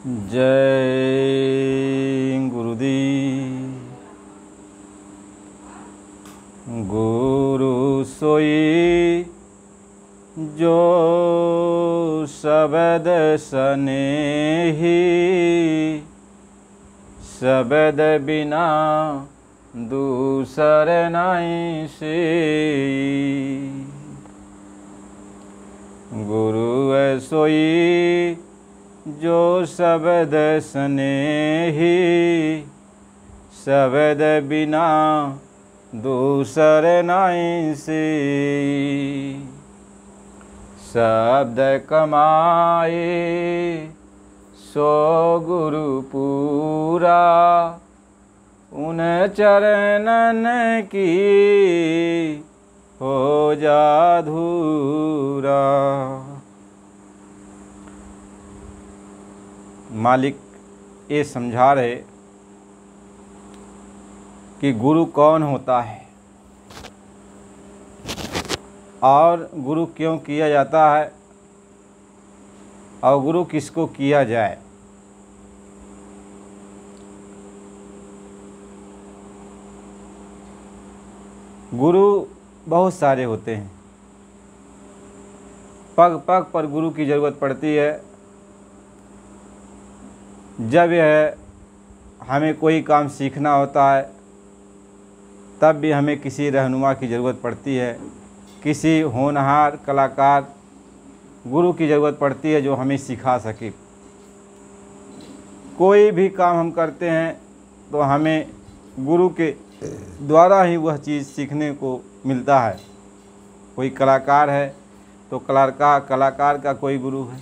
जय गुरुदेव। गुरु सोई जो शब्द सनेही, शब्द बिना दूसर नहीं से। गुरु सोई जो शब्द स्नेही, शब्द बिना दूसर नहीं से। शब्द कमाए सो गुरु पूरा, उन चरणन की हो जाधूरा। मालिक ये समझा रहे कि गुरु कौन होता है और गुरु क्यों किया जाता है और गुरु किसको किया जाए। गुरु बहुत सारे होते हैं, पग पग पर गुरु की ज़रूरत पड़ती है। जब यह हमें कोई काम सीखना होता है तब भी हमें किसी रहनुमा की ज़रूरत पड़ती है, किसी होनहार कलाकार गुरु की ज़रूरत पड़ती है जो हमें सिखा सके। कोई भी काम हम करते हैं तो हमें गुरु के द्वारा ही वह चीज़ सीखने को मिलता है। कोई कलाकार है तो कलाकार का कोई गुरु है,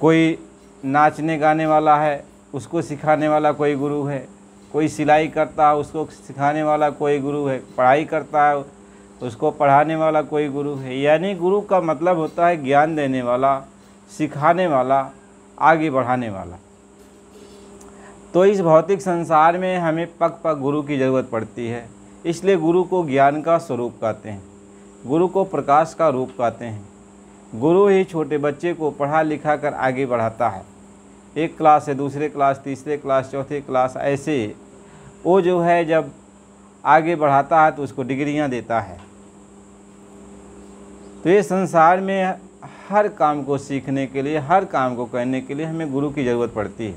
कोई नाचने गाने वाला है उसको सिखाने वाला कोई गुरु है, कोई सिलाई करता है उसको सिखाने वाला कोई गुरु है, पढ़ाई करता है उसको पढ़ाने वाला कोई गुरु है। यानी गुरु का मतलब होता है ज्ञान देने वाला, सिखाने वाला, आगे बढ़ाने वाला। तो इस भौतिक संसार में हमें पग पग गुरु की ज़रूरत पड़ती है। इसलिए गुरु को ज्ञान का स्वरूप कहते हैं, गुरु को प्रकाश का रूप कहते हैं। गुरु ही छोटे बच्चे को पढ़ा लिखा कर आगे बढ़ाता है। एक क्लास से दूसरे क्लास, तीसरे क्लास, चौथे क्लास, ऐसे वो जो है जब आगे बढ़ाता है तो उसको डिग्रियां देता है। तो ये संसार में हर काम को सीखने के लिए, हर काम को करने के लिए हमें गुरु की ज़रूरत पड़ती है।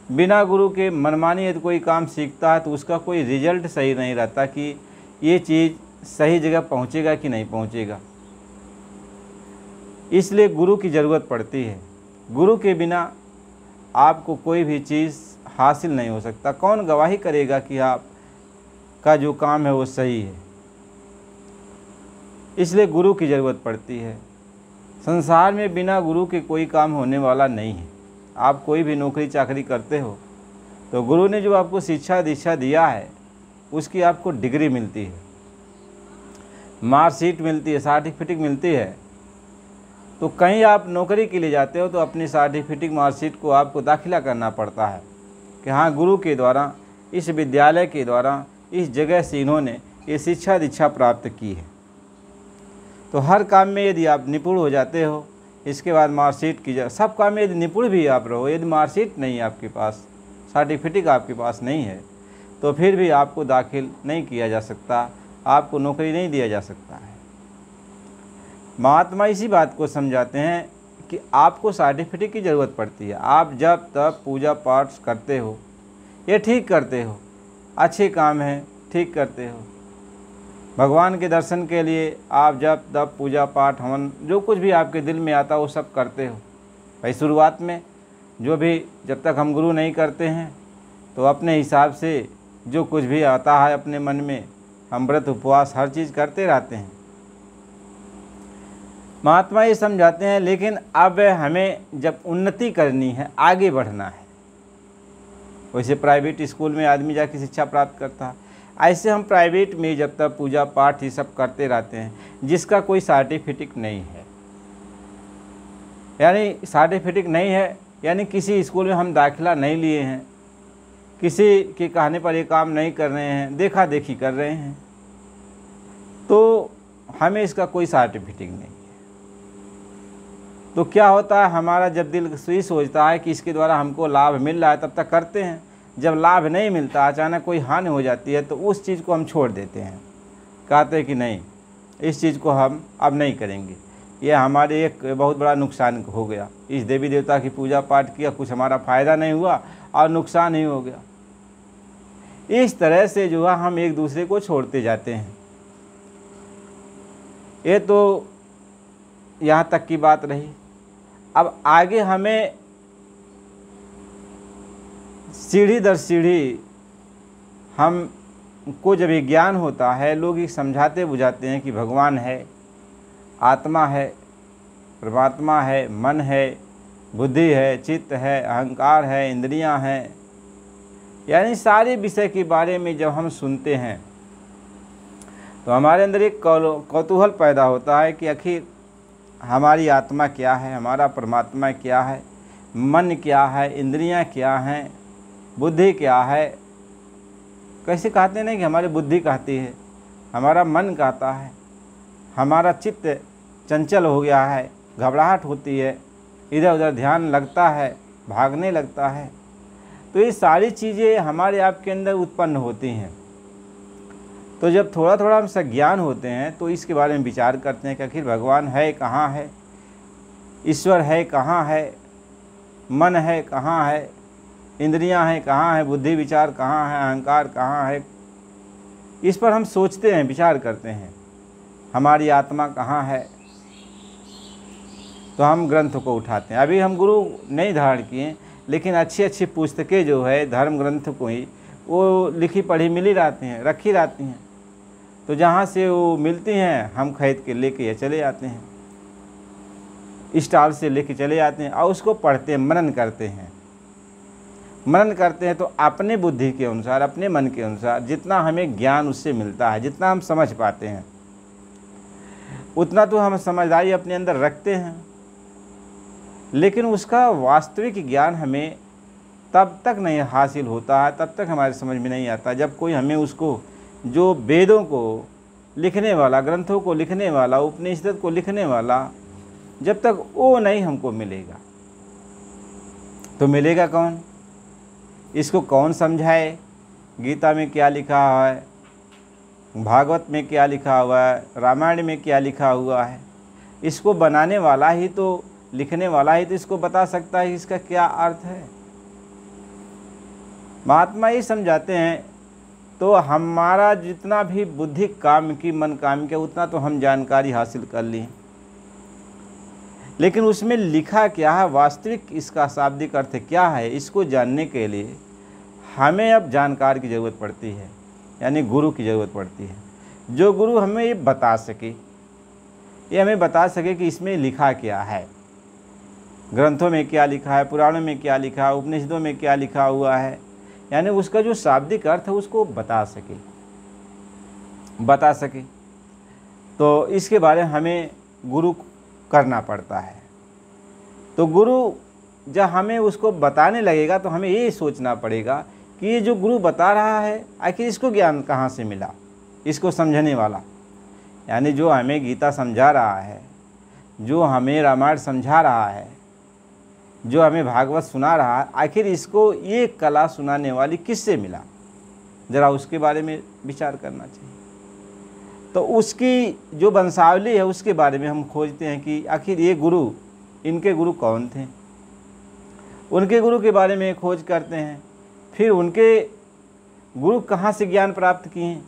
बिना गुरु के मनमानी यदि कोई काम सीखता है तो उसका कोई रिजल्ट सही नहीं रहता कि ये चीज़ सही जगह पहुँचेगा कि नहीं पहुँचेगा। इसलिए गुरु की ज़रूरत पड़ती है। गुरु के बिना आपको कोई भी चीज़ हासिल नहीं हो सकता। कौन गवाही करेगा कि आपका जो काम है वो सही है। इसलिए गुरु की ज़रूरत पड़ती है। संसार में बिना गुरु के कोई काम होने वाला नहीं है। आप कोई भी नौकरी चाकरी करते हो तो गुरु ने जो आपको शिक्षा दीक्षा दिया है उसकी आपको डिग्री मिलती है, मार्कशीट मिलती है, सर्टिफिकेट मिलती है। तो कहीं आप नौकरी के लिए जाते हो तो अपनी सर्टिफिकेट मार्कशीट को आपको दाखिला करना पड़ता है कि हाँ, गुरु के द्वारा, इस विद्यालय के द्वारा, इस जगह से इन्होंने ये शिक्षा दीक्षा प्राप्त की है। तो हर काम में यदि आप निपुण हो जाते हो, इसके बाद मार्कशीट की सब काम में यदि निपुण भी आप रहो, यदि मार्कशीट नहीं आपके पास, सर्टिफिकेट आपके पास नहीं है, तो फिर भी आपको दाखिल नहीं किया जा सकता, आपको नौकरी नहीं दिया जा सकता है। महात्मा इसी बात को समझाते हैं कि आपको सर्टिफिकेट की ज़रूरत पड़ती है। आप जब तब पूजा पाठ करते हो, ये ठीक करते हो, अच्छे काम हैं, ठीक करते हो। भगवान के दर्शन के लिए आप जब तब पूजा पाठ हवन जो कुछ भी आपके दिल में आता वो सब करते हो। भाई शुरुआत में जो भी, जब तक हम गुरु नहीं करते हैं तो अपने हिसाब से जो कुछ भी आता है अपने मन में, हम व्रत उपवास हर चीज़ करते रहते हैं। महात्मा ये समझाते हैं लेकिन अब हमें जब उन्नति करनी है, आगे बढ़ना है, वैसे प्राइवेट स्कूल में आदमी जाके शिक्षा प्राप्त करता है, ऐसे हम प्राइवेट में जब तक पूजा पाठ ये सब करते रहते हैं जिसका कोई सर्टिफिकेट नहीं है, यानी सर्टिफिकेट नहीं है, यानी किसी स्कूल में हम दाखिला नहीं लिए हैं, किसी के कहने पर ये काम नहीं कर रहे हैं, देखा देखी कर रहे हैं, तो हमें इसका कोई सर्टिफिकेट नहीं है। तो क्या होता है, हमारा जब दिल यही सोचता है कि इसके द्वारा हमको लाभ मिल रहा है तब तक करते हैं, जब लाभ नहीं मिलता, अचानक कोई हानि हो जाती है, तो उस चीज़ को हम छोड़ देते हैं, कहते हैं कि नहीं इस चीज़ को हम अब नहीं करेंगे, ये हमारे एक बहुत बड़ा नुकसान हो गया, इस देवी देवता की पूजा पाठ किया, कुछ हमारा फ़ायदा नहीं हुआ और नुकसान ही हो गया। इस तरह से जो है हम एक दूसरे को छोड़ते जाते हैं। ये तो यहाँ तक की बात रही। अब आगे हमें सीढ़ी दर सीढ़ी हमको जब ये ज्ञान होता है, लोग ये समझाते बुझाते हैं कि भगवान है, आत्मा है, परमात्मा है, मन है, बुद्धि है, चित्त है, अहंकार है, इंद्रियां हैं, यानी सारे विषय के बारे में जब हम सुनते हैं तो हमारे अंदर एक कौतूहल पैदा होता है कि आखिर हमारी आत्मा क्या है, हमारा परमात्मा क्या है, मन क्या है, इंद्रियां क्या हैं, बुद्धि क्या है। कैसे कहते नहीं कि हमारी बुद्धि कहती है, हमारा मन कहता है, हमारा चित्त चंचल हो गया है, घबराहट होती है, इधर उधर ध्यान लगता है, भागने लगता है। तो ये सारी चीज़ें हमारे आपके अंदर उत्पन्न होती हैं। तो जब थोड़ा थोड़ा हम सज्ञान होते हैं तो इसके बारे में विचार करते हैं कि आखिर भगवान है कहाँ है, ईश्वर है कहाँ है, मन है कहाँ है, इंद्रियां हैं कहाँ है, बुद्धि विचार कहाँ है, अहंकार कहाँ है। इस पर हम सोचते हैं, विचार करते हैं, हमारी आत्मा कहाँ है। तो हम ग्रंथ को उठाते हैं। अभी हम गुरु नहीं धारण किए, लेकिन अच्छी अच्छी पुस्तकें जो है धर्म ग्रंथ को ही वो लिखी पढ़ी मिली रहती हैं, रखी रहती हैं। तो जहाँ से वो मिलती हैं हम खरीद के लेके चले जाते हैं, स्टॉल से लेके चले जाते हैं और उसको पढ़ते हैं, मनन करते हैं। मनन करते हैं तो अपने बुद्धि के अनुसार, अपने मन के अनुसार जितना हमें ज्ञान उससे मिलता है, जितना हम समझ पाते हैं, उतना तो हम समझदारी अपने अंदर रखते हैं। लेकिन उसका वास्तविक ज्ञान हमें तब तक नहीं हासिल होता है, तब तक हमारे समझ में नहीं आता जब कोई हमें उसको, जो वेदों को लिखने वाला, ग्रंथों को लिखने वाला, उपनिषद को लिखने वाला, जब तक वो नहीं हमको मिलेगा तो मिलेगा कौन? इसको कौन समझाए? गीता में क्या लिखा हुआ है, भागवत में क्या लिखा हुआ है, रामायण में क्या लिखा हुआ है? इसको बनाने वाला ही तो, लिखने वाला ही तो इसको बता सकता है इसका क्या अर्थ है। महात्मा ये समझाते हैं तो हमारा जितना भी बुद्धि काम की, मन काम की, उतना तो हम जानकारी हासिल कर ली, लेकिन उसमें लिखा क्या है, वास्तविक इसका शाब्दिक अर्थ क्या है, इसको जानने के लिए हमें अब जानकार की ज़रूरत पड़ती है, यानी गुरु की ज़रूरत पड़ती है। जो गुरु हमें ये बता सके, ये हमें बता सके कि इसमें लिखा क्या है, ग्रंथों में क्या लिखा है, पुराणों में क्या लिखा है, उपनिषदों में क्या लिखा हुआ है, यानी उसका जो शाब्दिक अर्थ है उसको बता सके। तो इसके बारे में हमें गुरु करना पड़ता है। तो गुरु जब हमें उसको बताने लगेगा तो हमें ये सोचना पड़ेगा कि ये जो गुरु बता रहा है आखिर इसको ज्ञान कहाँ से मिला, इसको समझने वाला, यानी जो हमें गीता समझा रहा है, जो हमें रामायण समझा रहा है, जो हमें भागवत सुना रहा है, आखिर इसको ये कला सुनाने वाली किससे मिला, ज़रा उसके बारे में विचार करना चाहिए। तो उसकी जो वंशावली है उसके बारे में हम खोजते हैं कि आखिर ये गुरु, इनके गुरु कौन थे, उनके गुरु के बारे में खोज करते हैं। फिर उनके गुरु कहाँ से ज्ञान प्राप्त किए हैं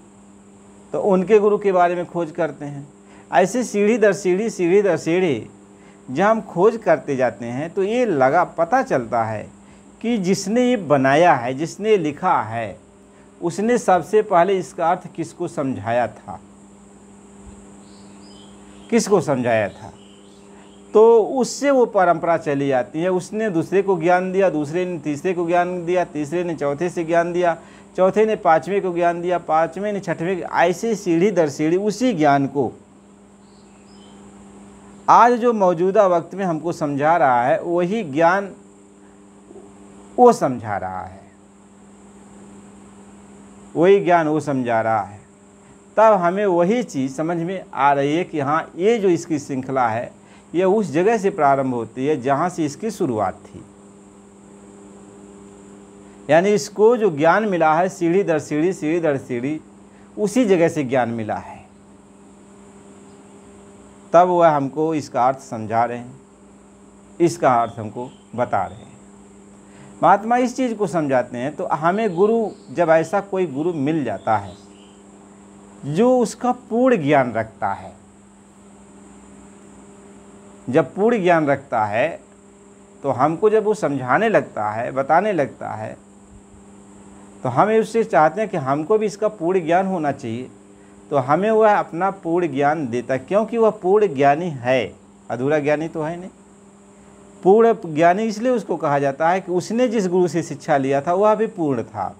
तो उनके गुरु के बारे में खोज करते हैं। ऐसे सीढ़ी दर सीढ़ी जब हम खोज करते जाते हैं तो ये पता चलता है कि जिसने ये बनाया है, जिसने लिखा है, उसने सबसे पहले इसका अर्थ किसको समझाया था, तो उससे वो परंपरा चली जाती है। उसने दूसरे को ज्ञान दिया, दूसरे ने तीसरे को ज्ञान दिया, तीसरे ने चौथे से ज्ञान दिया, चौथे ने पाँचवें को ज्ञान दिया, पाँचवें ने छठवें, ऐसे सीढ़ी दर सीढ़ी उसी ज्ञान को आज जो मौजूदा वक्त में हमको समझा रहा है वही ज्ञान वो समझा रहा है, वही ज्ञान वो समझा रहा है। तब हमें वही चीज़ समझ में आ रही है कि हाँ, ये जो इसकी श्रृंखला है, यह उस जगह से प्रारंभ होती है जहाँ से इसकी शुरुआत थी। यानी इसको जो ज्ञान मिला है सीढ़ी दर सीढ़ी, सीढ़ी दर सीढ़ी, उसी जगह से ज्ञान मिला है। तब वह हमको इसका अर्थ समझा रहे हैं, इसका अर्थ हमको बता रहे हैं। महात्मा इस चीज़ को समझाते हैं। तो हमें गुरु, जब ऐसा कोई गुरु मिल जाता है जो उसका पूर्ण ज्ञान रखता है, जब पूर्ण ज्ञान रखता है तो हमको जब वो समझाने लगता है, बताने लगता है, तो हमें उससे चाहते हैं कि हमको भी इसका पूर्ण ज्ञान होना चाहिए। तो हमें वह अपना पूर्ण ज्ञान देता है, क्योंकि वह पूर्ण ज्ञानी है, अधूरा ज्ञानी तो है नहीं। पूर्ण ज्ञानी इसलिए उसको कहा जाता है कि उसने जिस गुरु से शिक्षा लिया था वह भी पूर्ण था,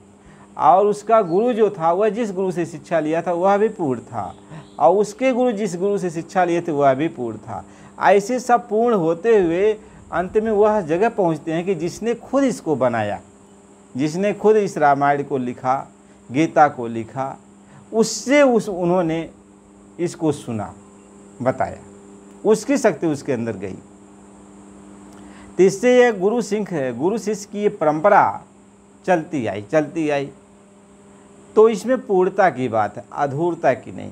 और उसका गुरु जो था वह जिस गुरु से शिक्षा लिया था वह भी पूर्ण था, और उसके गुरु जिस गुरु से शिक्षा लिए थे वह भी पूर्ण था। ऐसे सब पूर्ण होते हुए अंत में वह जगह पहुंचते हैं कि जिसने खुद इसको बनाया, जिसने खुद इस रामायण को लिखा, गीता को लिखा, उससे उन्होंने इसको सुना, बताया, उसकी शक्ति उसके अंदर गई। तो इससे ये गुरु शिष्य की ये परंपरा चलती आई। तो इसमें पूर्णता की बात है, अधूरता की नहीं।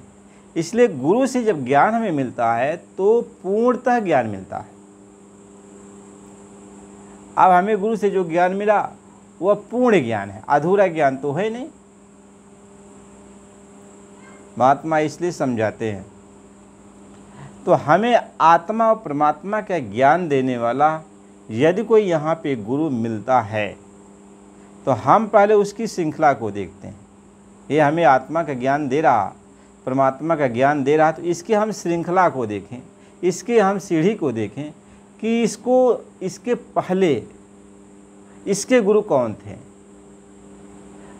इसलिए गुरु से जब ज्ञान हमें मिलता है तो पूर्णतः ज्ञान मिलता है। अब हमें गुरु से जो ज्ञान मिला वह पूर्ण ज्ञान है, अधूरा ज्ञान तो है नहीं। महात्मा इसलिए समझाते हैं। तो हमें आत्मा और परमात्मा का ज्ञान देने वाला यदि कोई यहाँ पे गुरु मिलता है तो हम पहले उसकी श्रृंखला को देखते हैं। ये हमें आत्मा का ज्ञान दे रहा, परमात्मा का ज्ञान दे रहा, तो इसकी हम श्रृंखला को देखें, इसके हम सीढ़ी को देखें कि इसके पहले इसके गुरु कौन थे।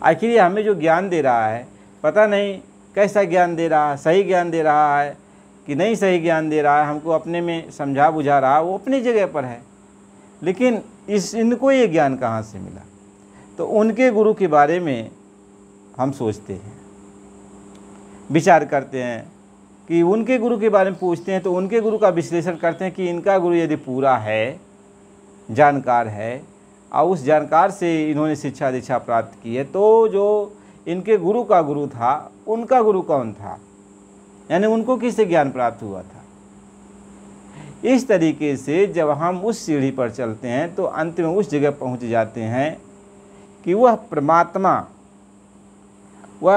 आखिर ये हमें जो ज्ञान दे रहा है, पता नहीं कैसा ज्ञान दे रहा है, सही ज्ञान दे रहा है कि नहीं सही ज्ञान दे रहा है, हमको अपने में समझा बुझा रहा है, वो अपनी जगह पर है। लेकिन इनको ये ज्ञान कहाँ से मिला? तो उनके गुरु के बारे में हम सोचते हैं, विचार करते हैं कि उनके गुरु के बारे में पूछते हैं, तो उनके गुरु का विश्लेषण करते हैं कि इनका गुरु यदि पूरा है, जानकार है, और उस जानकार से इन्होंने शिक्षा दीक्षा प्राप्त की है, तो जो इनके गुरु का गुरु था उनका गुरु कौन था, यानी उनको किससे ज्ञान प्राप्त हुआ था। इस तरीके से जब हम उस सीढ़ी पर चलते हैं तो अंत में उस जगह पहुंच जाते हैं कि वह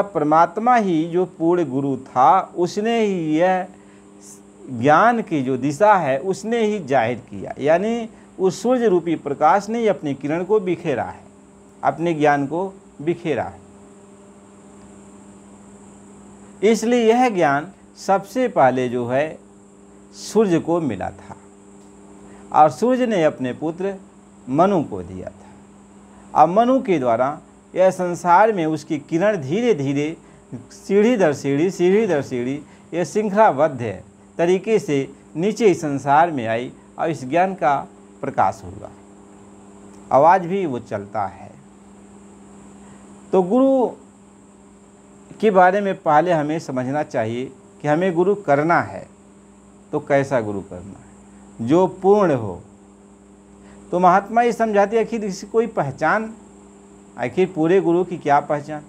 परमात्मा ही जो पूर्ण गुरु था, उसने ही यह ज्ञान की जो दिशा है उसने ही जाहिर किया। यानी उस सूर्य रूपी प्रकाश ने ही अपनी किरण को बिखेरा है, अपने ज्ञान को बिखेरा है। इसलिए यह ज्ञान सबसे पहले जो है सूर्य को मिला था, और सूर्य ने अपने पुत्र मनु को दिया था। अब मनु के द्वारा यह संसार में उसकी किरण धीरे धीरे सीढ़ी दर सीढ़ी यह श्रृंखलाबद्ध तरीके से नीचे इस संसार में आई और इस ज्ञान का प्रकाश हुआ। आवाज़ भी वो चलता है। तो गुरु के बारे में पहले हमें समझना चाहिए कि हमें गुरु करना है तो कैसा गुरु करना है, जो पूर्ण हो। तो महात्मा ये समझाते हैं आखिर इसकी कोई पहचान, आखिर पूरे गुरु की क्या पहचान,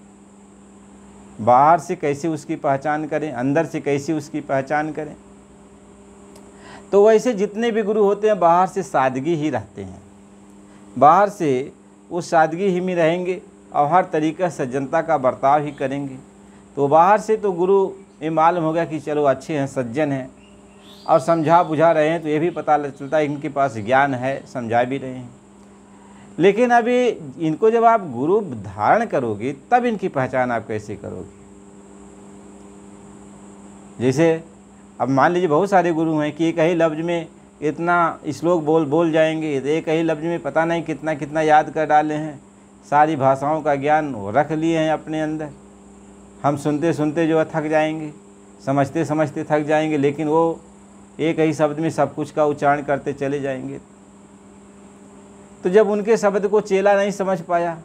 बाहर से कैसे उसकी पहचान करें, अंदर से कैसे उसकी पहचान करें। तो वैसे जितने भी गुरु होते हैं बाहर से सादगी ही रहते हैं, बाहर से वो सादगी ही में रहेंगे और हर तरीक़े से जनता का बर्ताव ही करेंगे। तो बाहर से तो गुरु ये मालूम होगा कि चलो अच्छे हैं, सज्जन हैं और समझा बुझा रहे हैं, तो ये भी पता चलता है इनके पास ज्ञान है, समझा भी रहे हैं। लेकिन अभी इनको जब आप गुरु धारण करोगे तब इनकी पहचान आप कैसे करोगे। जैसे अब मान लीजिए बहुत सारे गुरु हैं कि एक ही लफ्ज़ में इतना श्लोक बोल जाएंगे, एक ही लफ्ज़ में पता नहीं कितना कितना याद कर डाले हैं, सारी भाषाओं का ज्ञान रख लिए हैं अपने अंदर। हम सुनते सुनते जो है थक जाएंगे, समझते समझते थक जाएंगे, लेकिन वो एक ही शब्द में सब कुछ का उच्चारण करते चले जाएंगे। तो जब उनके शब्द को चेला नहीं समझ पाया,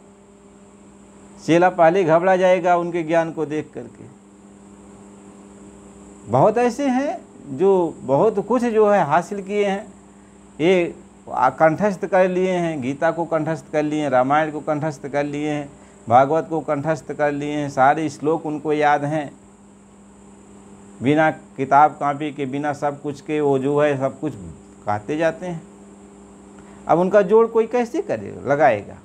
चेला पहले घबरा जाएगा उनके ज्ञान को देख करके। बहुत ऐसे हैं जो बहुत कुछ जो है हासिल किए हैं, ये कंठस्थ कर लिए हैं, गीता को कंठस्थ कर लिए हैं, रामायण को कंठस्थ कर लिए हैं, भागवत को कंठस्थ कर लिए हैं, सारे श्लोक उनको याद हैं, बिना किताब कॉपी के, बिना सब कुछ के वो जो है सब कुछ कहते जाते हैं। अब उनका जोड़ कोई कैसे करेगा, लगाएगा?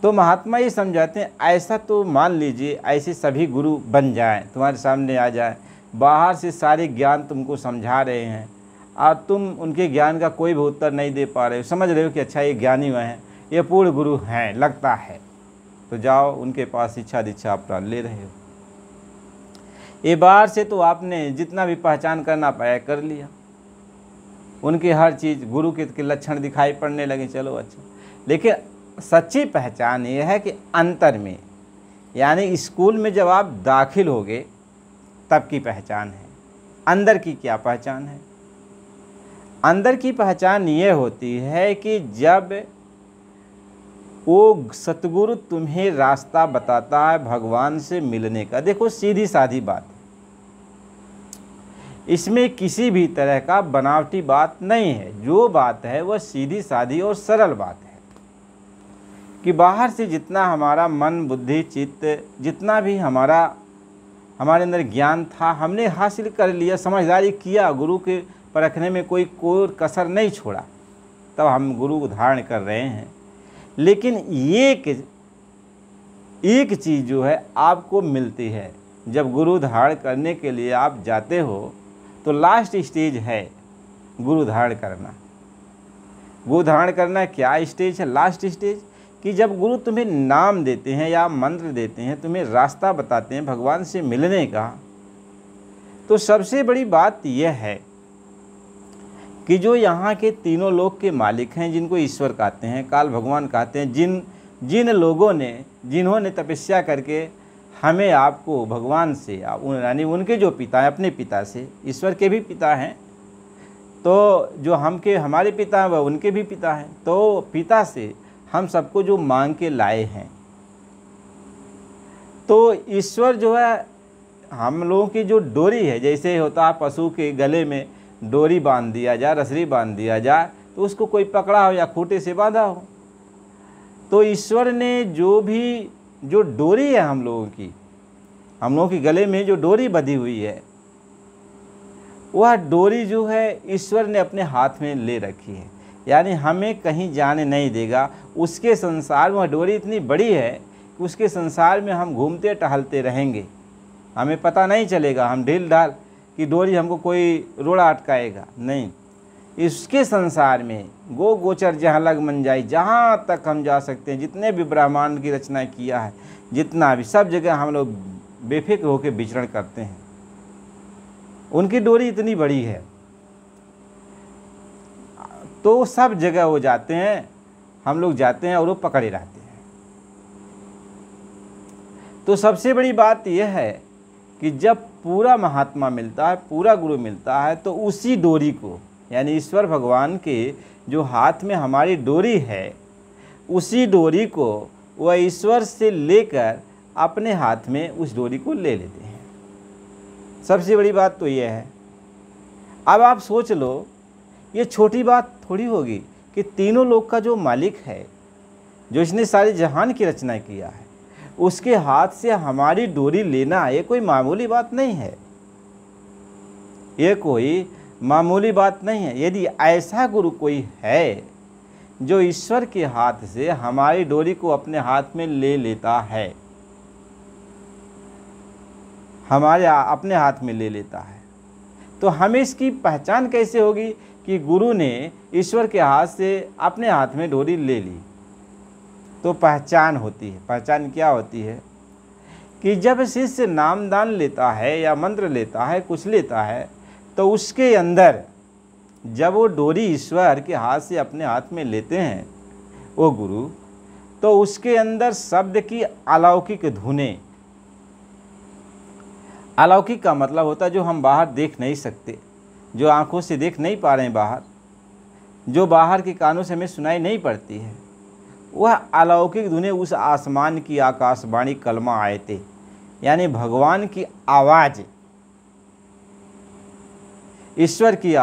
तो महात्मा ये समझाते हैं, ऐसा तो मान लीजिए ऐसे सभी गुरु बन जाएं, तुम्हारे सामने आ जाए, बाहर से सारे ज्ञान तुमको समझा रहे हैं और तुम उनके ज्ञान का कोई भी उत्तर नहीं दे पा रहे हो, समझ रहे हो कि अच्छा ये ज्ञानी हुए हैं, ये पूर्ण गुरु हैं लगता है, तो जाओ उनके पास शिक्षा दीक्षा अपना ले रहे हो। ये बाहर से तो आपने जितना भी पहचान करना पाया कर लिया, उनकी हर चीज़ गुरु के लक्षण दिखाई पड़ने लगे, चलो अच्छा। लेकिन सच्ची पहचान ये है कि अंतर में, यानी स्कूल में जब आप दाखिल होगे तब की पहचान है। अंदर की क्या पहचान है? अंदर की पहचान ये होती है कि जब वो सतगुरु तुम्हें रास्ता बताता है भगवान से मिलने का। देखो सीधी सादी बात है, इसमें किसी भी तरह का बनावटी बात नहीं है। जो बात है वह सीधी सादी और सरल बात है कि बाहर से जितना हमारा मन बुद्धि चित्त जितना भी हमारे अंदर ज्ञान था हमने हासिल कर लिया, समझदारी किया, गुरु के परखने में कोई कसर नहीं छोड़ा, तब हम गुरु धारण कर रहे हैं। लेकिन एक चीज़ जो है आपको मिलती है, जब गुरु धारण करने के लिए आप जाते हो तो लास्ट स्टेज है गुरु धारण करना। गुरु धारण करना क्या स्टेज है? लास्ट स्टेज कि जब गुरु तुम्हें नाम देते हैं या मंत्र देते हैं, तुम्हें रास्ता बताते हैं भगवान से मिलने का, तो सबसे बड़ी बात यह है कि जो यहाँ के तीनों लोक के मालिक हैं, जिनको ईश्वर कहते हैं, काल भगवान कहते हैं, जिन लोगों ने जिन्होंने तपस्या करके हमें आपको भगवान से यानी उनके जो पिता हैं, अपने पिता से, ईश्वर के भी पिता हैं, तो जो हमारे पिता हैं वह उनके भी पिता हैं, तो पिता से हम सबको जो मांग के लाए हैं, तो ईश्वर जो है हम लोगों की जो डोरी है, जैसे होता है पशु के गले में डोरी बांध दिया जाए, रसरी बांध दिया जाए, तो उसको कोई पकड़ा हो या खूंटे से बांधा हो, तो ईश्वर ने जो डोरी है हम लोगों की गले में जो डोरी बंधी हुई है, वह डोरी जो है ईश्वर ने अपने हाथ में ले रखी है, यानी हमें कहीं जाने नहीं देगा। उसके संसार में वह डोरी इतनी बड़ी है कि उसके संसार में हम घूमते टहलते रहेंगे, हमें पता नहीं चलेगा, हम ढील ढाल कि डोरी हमको कोई रोड़ा अटकाएगा नहीं। इसके संसार में गोचर जहाँ लग मन जाए, जहाँ तक हम जा सकते हैं, जितने भी ब्रह्मांड की रचना किया है, जितना भी, सब जगह हम लोग बेफिक्र होकर विचरण करते हैं। उनकी डोरी इतनी बड़ी है, तो सब जगह वो जाते हैं, हम लोग जाते हैं और वो पकड़े रहते हैं। तो सबसे बड़ी बात यह है कि जब पूरा महात्मा मिलता है, पूरा गुरु मिलता है, तो उसी डोरी को, यानी ईश्वर भगवान के जो हाथ में हमारी डोरी है, उसी डोरी को वह ईश्वर से लेकर अपने हाथ में उस डोरी को ले लेते हैं। सबसे बड़ी बात तो यह है। अब आप सोच लो, ये छोटी बात थोड़ी होगी कि तीनों लोक का जो मालिक है, जो इसने सारे जहान की रचना किया है, उसके हाथ से हमारी डोरी लेना ये कोई मामूली बात नहीं है, ये कोई मामूली बात नहीं है। यदि ऐसा गुरु कोई है जो ईश्वर के हाथ से हमारी डोरी को अपने हाथ में ले लेता है, हमारे अपने हाथ में ले लेता है, तो हमें इसकी पहचान कैसे होगी कि गुरु ने ईश्वर के हाथ से अपने हाथ में डोरी ले ली? तो पहचान होती है। पहचान क्या होती है कि जब शिष्य नामदान लेता है या मंत्र लेता है, कुछ लेता है, तो उसके अंदर जब वो डोरी ईश्वर के हाथ से अपने हाथ में लेते हैं वो गुरु, तो उसके अंदर शब्द की अलौकिक धुनें, अलौकिक का मतलब होता है जो हम बाहर देख नहीं सकते, जो आंखों से देख नहीं पा रहे हैं बाहर, जो बाहर के कानों से हमें सुनाई नहीं पड़ती है, वह अलौकिक धुनें उस आसमान की आकाशवाणी कलमा आए थे, यानी भगवान की आवाज़ ईश्वर की